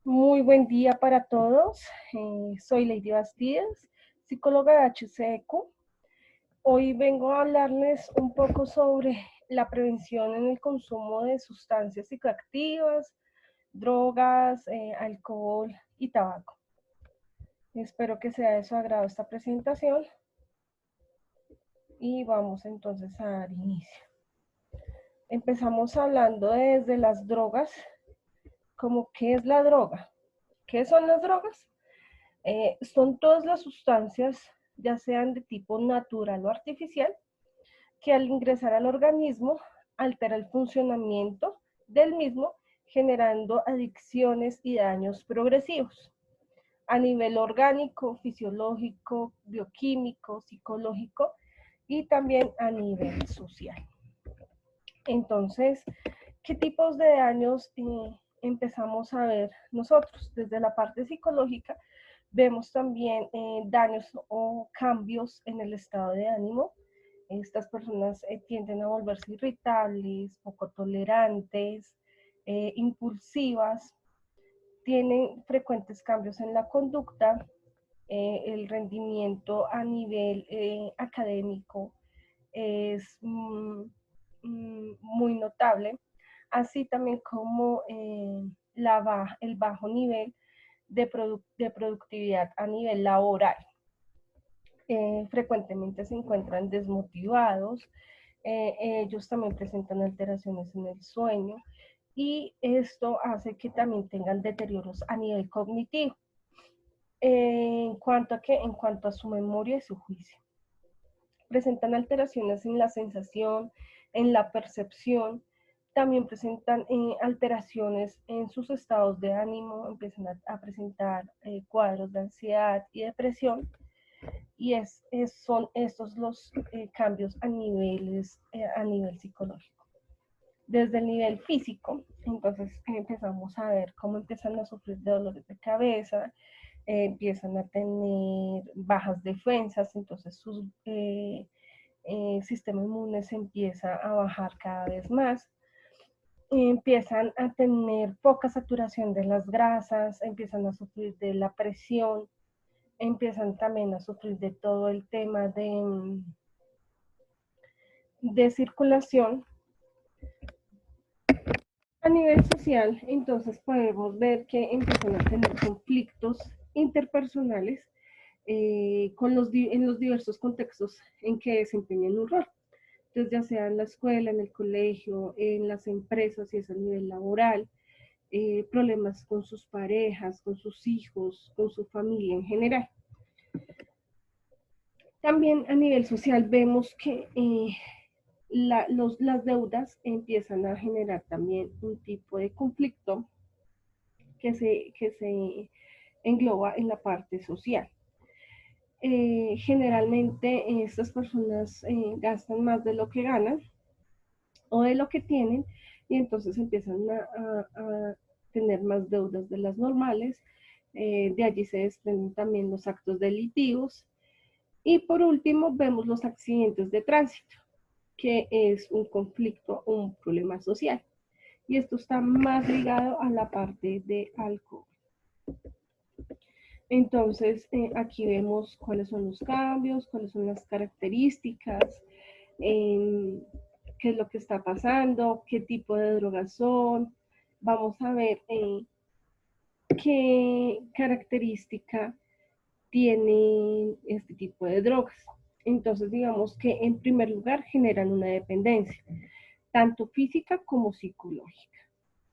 Muy buen día para todos. Soy Lady Bastidas, psicóloga de HCQ. Hoy vengo a hablarles un poco sobre la prevención en el consumo de sustancias psicoactivas, drogas, alcohol y tabaco. Espero que sea de su agrado esta presentación y vamos entonces a dar inicio. Empezamos hablando desde las drogas, como qué es la droga. ¿Qué son las drogas? Son todas las sustancias, ya sean de tipo natural o artificial, que al ingresar al organismo altera el funcionamiento del mismo, generando adicciones y daños progresivos a nivel orgánico, fisiológico, bioquímico, psicológico y también a nivel social. Entonces, ¿qué tipos de daños empezamos a ver nosotros? Desde la parte psicológica, vemos también daños o cambios en el estado de ánimo. Estas personas tienden a volverse irritables, poco tolerantes, impulsivas, tienen frecuentes cambios en la conducta, el rendimiento a nivel académico es muy notable, así también como el bajo nivel de productividad a nivel laboral. Frecuentemente se encuentran desmotivados, ellos también presentan alteraciones en el sueño y esto hace que también tengan deterioros a nivel cognitivo. En cuanto a su memoria y su juicio. Presentan alteraciones en la sensación, en la percepción, también presentan alteraciones en sus estados de ánimo, empiezan a presentar cuadros de ansiedad y depresión, y son estos los cambios a nivel psicológico. Desde el nivel físico, entonces empezamos a ver cómo empiezan a sufrir de dolores de cabeza, empiezan a tener bajas defensas, entonces sus sistema inmune se empieza a bajar cada vez más, empiezan a tener poca saturación de las grasas, empiezan a sufrir de la presión, empiezan también a sufrir de todo el tema de circulación. A nivel social, entonces podemos ver que empiezan a tener conflictos interpersonales en los diversos contextos en que desempeñan un rol. Entonces, ya sea en la escuela, en el colegio, en las empresas, y es a nivel laboral, problemas con sus parejas, con sus hijos, con su familia en general. También a nivel social vemos que las deudas empiezan a generar también un tipo de conflicto que se engloba en la parte social. Generalmente estas personas gastan más de lo que ganan o de lo que tienen y entonces empiezan a tener más deudas de las normales. De allí se desprenden también los actos delictivos. Y por último vemos los accidentes de tránsito, que es un conflicto o un problema social. Y esto está más ligado a la parte de alcohol. Entonces, aquí vemos cuáles son los cambios, cuáles son las características, qué es lo que está pasando, qué tipo de drogas son. Vamos a ver qué característica tienen este tipo de drogas. Entonces, digamos que en primer lugar generan una dependencia, tanto física como psicológica.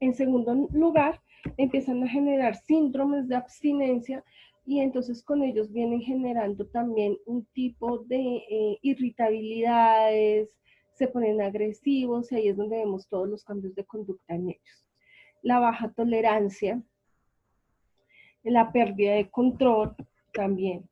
En segundo lugar, empiezan a generar síndromes de abstinencia y entonces con ellos vienen generando también un tipo de irritabilidades, se ponen agresivos y ahí es donde vemos todos los cambios de conducta en ellos. La baja tolerancia, la pérdida de control también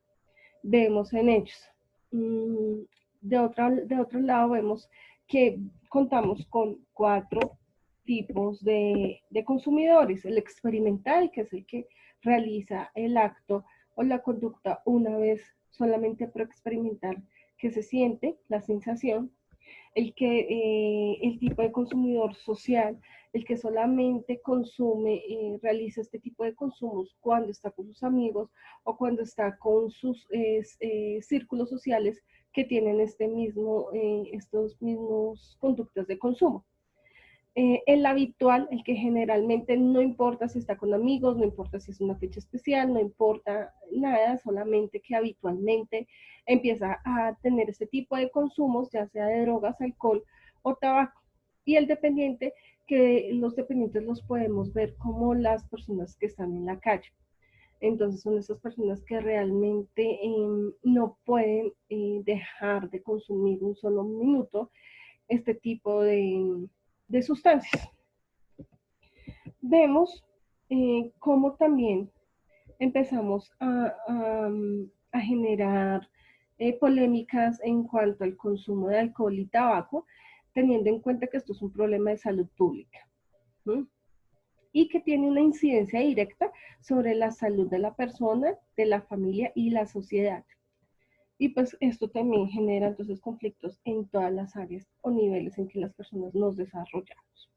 vemos en ellos. De otro lado vemos que contamos con cuatro tipos de consumidores. El experimental, que es el que realiza el acto o la conducta una vez solamente por experimentar que se siente la sensación. El tipo de consumidor social, el que solamente consume, realiza este tipo de consumos cuando está con sus amigos o cuando está con sus círculos sociales que tienen estos mismos conductas de consumo. El habitual, el que generalmente no importa si está con amigos, no importa si es una fecha especial, no importa nada, solamente que habitualmente empieza a tener este tipo de consumos, ya sea de drogas, alcohol o tabaco. Y el dependiente, que los dependientes los podemos ver como las personas que están en la calle. Entonces son esas personas que realmente no pueden dejar de consumir un solo minuto este tipo de sustancias. Vemos cómo también empezamos a generar polémicas en cuanto al consumo de alcohol y tabaco, teniendo en cuenta que esto es un problema de salud pública, ¿sí? Y que tiene una incidencia directa sobre la salud de la persona, de la familia y la sociedad. Y pues esto también genera entonces conflictos en todas las áreas o niveles en que las personas nos desarrollamos.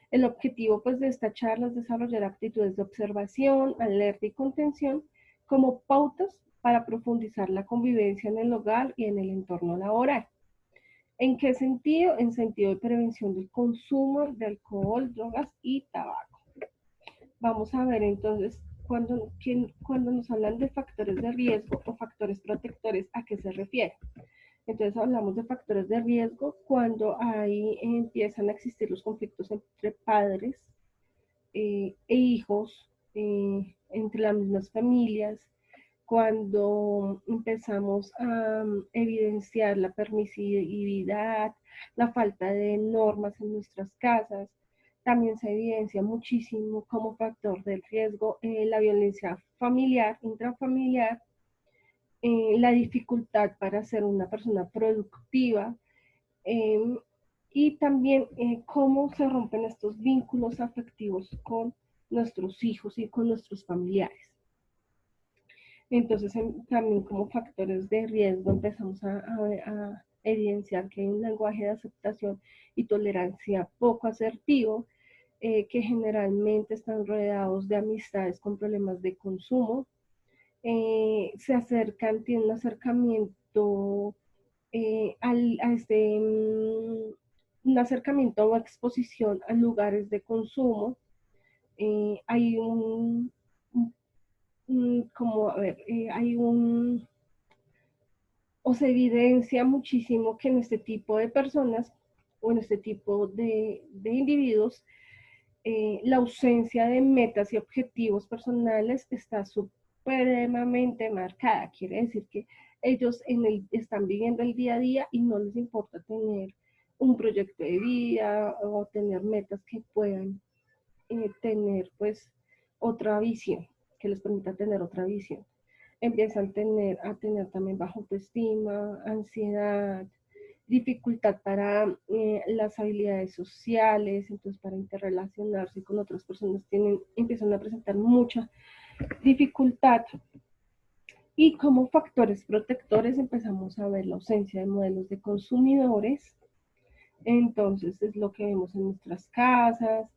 El objetivo pues de esta charla es desarrollar actitudes de observación, alerta y contención como pautas para profundizar la convivencia en el hogar y en el entorno laboral. ¿En qué sentido? En sentido de prevención del consumo de alcohol, drogas y tabaco. Vamos a ver entonces cuando nos hablan de factores de riesgo o factores protectores, ¿a qué se refiere? Entonces hablamos de factores de riesgo cuando ahí empiezan a existir los conflictos entre padres e hijos, entre las mismas familias, cuando empezamos a evidenciar la permisividad, la falta de normas en nuestras casas. También se evidencia muchísimo como factor del riesgo la violencia familiar, intrafamiliar, la dificultad para ser una persona productiva, eh, y también cómo se rompen estos vínculos afectivos con nuestros hijos y con nuestros familiares. Entonces, también como factores de riesgo empezamos a evidenciar que hay un lenguaje de aceptación y tolerancia poco asertivo, que generalmente están rodeados de amistades con problemas de consumo, se acercan, tienen un acercamiento un acercamiento o exposición a lugares de consumo. Hay como, a ver, hay o se evidencia muchísimo que en este tipo de personas o en este tipo de individuos, la ausencia de metas y objetivos personales está supremamente marcada. Quiere decir que ellos están viviendo el día a día y no les importa tener un proyecto de vida o tener metas que puedan tener pues otra visión, que les permita tener otra visión. Empiezan a tener también baja autoestima, ansiedad, dificultad para las habilidades sociales, entonces para interrelacionarse con otras personas empiezan a presentar mucha dificultad. Y como factores protectores empezamos a ver la ausencia de modelos de consumidores. Entonces es lo que vemos en nuestras casas,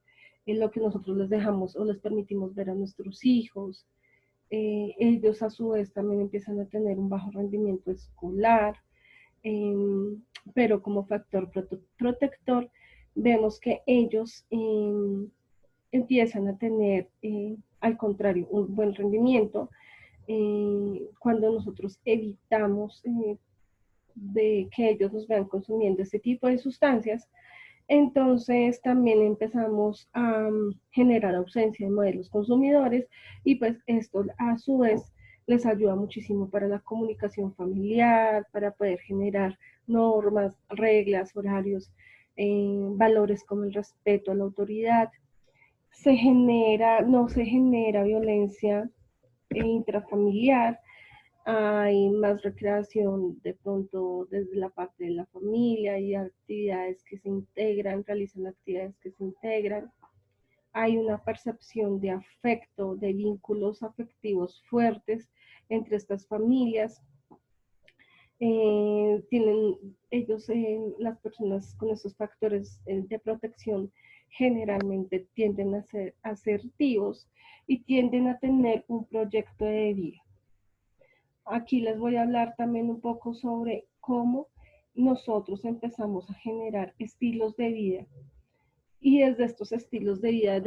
es lo que nosotros les dejamos o les permitimos ver a nuestros hijos. Ellos a su vez también empiezan a tener un bajo rendimiento escolar, pero como factor protector vemos que ellos empiezan a tener, al contrario, un buen rendimiento cuando nosotros evitamos de que ellos nos vean consumiendo este tipo de sustancias. Entonces también empezamos a generar ausencia de modelos consumidores y pues esto a su vez les ayuda muchísimo para la comunicación familiar, para poder generar normas, reglas, horarios, valores como el respeto a la autoridad. No se genera violencia intrafamiliar, hay más recreación de pronto desde la parte de la familia y actividades que se integran, realizan actividades que se integran. Hay una percepción de afecto, de vínculos afectivos fuertes entre estas familias. Tienen ellos, las personas con estos factores de protección, generalmente tienden a ser asertivos y tienden a tener un proyecto de vida. Aquí les voy a hablar también un poco sobre cómo nosotros empezamos a generar estilos de vida y desde estos estilos de vida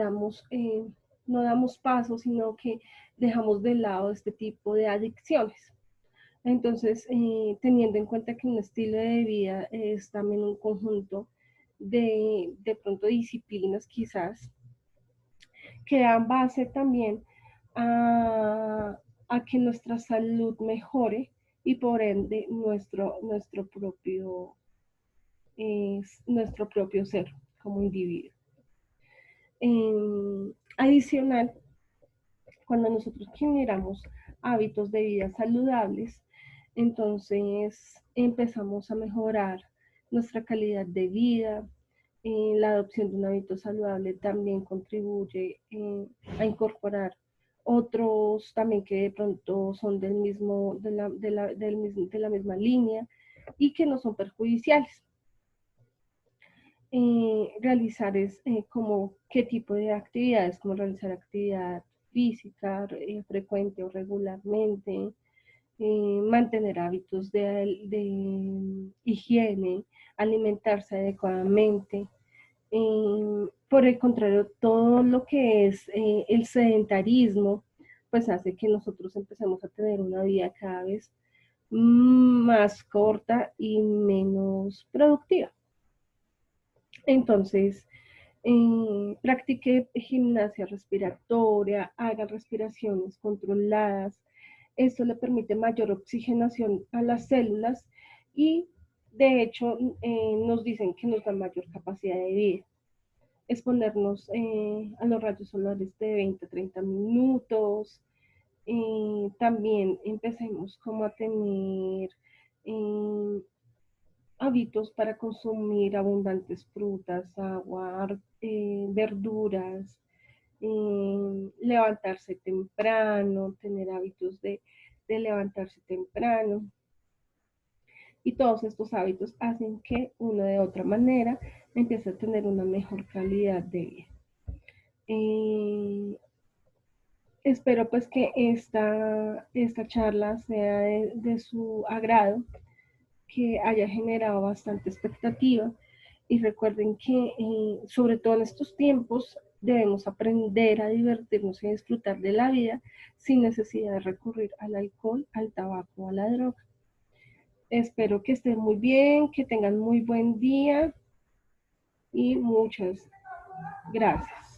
no damos pasos, sino que dejamos de lado este tipo de adicciones. Entonces, teniendo en cuenta que un estilo de vida es también un conjunto de pronto disciplinas quizás, que dan base también a que nuestra salud mejore y por ende nuestro propio ser como individuo. Adicional, cuando nosotros generamos hábitos de vida saludables, entonces empezamos a mejorar nuestra calidad de vida. La adopción de un hábito saludable también contribuye a incorporar otros también que de pronto son de la misma línea y que no son perjudiciales. Realizar como qué tipo de actividades, como realizar actividad física frecuente o regularmente, mantener hábitos de higiene, alimentarse adecuadamente. Por el contrario, todo lo que es el sedentarismo, pues hace que nosotros empecemos a tener una vida cada vez más corta y menos productiva. Entonces, practique gimnasia respiratoria, haga respiraciones controladas. Esto le permite mayor oxigenación a las células y de hecho nos dicen que nos da mayor capacidad de vida. Exponernos a los rayos solares de 20 a 30 minutos. También empecemos como a tener hábitos para consumir abundantes frutas, agua, verduras, levantarse temprano, tener hábitos de levantarse temprano. Y todos estos hábitos hacen que uno de otra manera empiece a tener una mejor calidad de vida. Espero pues que esta charla sea de su agrado, que haya generado bastante expectativa y recuerden que sobre todo en estos tiempos debemos aprender a divertirnos y disfrutar de la vida sin necesidad de recurrir al alcohol, al tabaco o a la droga. Espero que estén muy bien, que tengan muy buen día y muchas gracias.